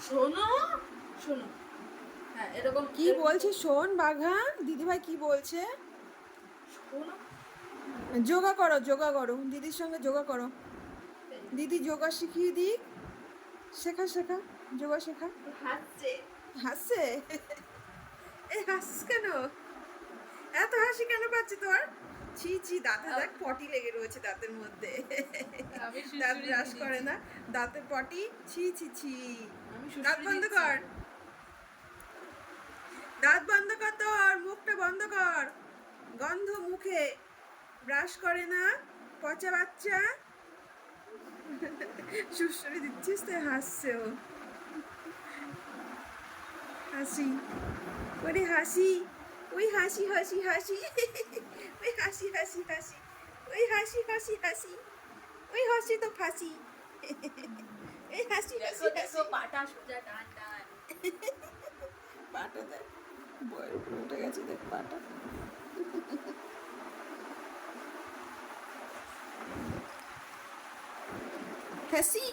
শোনো শোনো, হ্যাঁ এরকম কি বলছে শোন বাঘা, দিদিভাই কি বলছে? শোনো। যোগা করো, যোগা করো, দিদির সঙ্গে যোগা করো। দিদি যোগা শিখিয়ে দিক। শেখা শেখা, যোগা শেখা। হাসছে। হাসছে? এই হাসছিস কেন? এত হাসি কেন পাচ্ছে তোর? ছি ছি, দাঁতে দেখ পটি লেগে রয়েছে দাঁতের মধ্যে। আমি দাঁত শুশুরি ব্রাশ করে দিয়েছি। না, দাঁতে পটি। ছি ছি ছি। আমি দাঁত শুশুরি বন্ধ দিচ্ছি। কর, দাঁত বন্ধ কর, তোর মুখটা বন্ধ কর। গন্ধ মুখে, ব্রাশ করে না, পচা বাচ্চা। সুড়সুড়ি দিচ্ছিস তো, হাসছে ও। হাসি, ওরে হাসি, ওই হাসি হাসি হাসি, ওই হাসি হাসি হাসি, ওই হাসি হাসি হাসি, ওই হাসি তো ফাঁসি, এই হাসি দেখো হাসি দেখো হাসি। পাটা সোজা, টান টান। পাটা দেখ, বয়ের উপরে উঠে গেছে, দেখ পাটা। হাসি।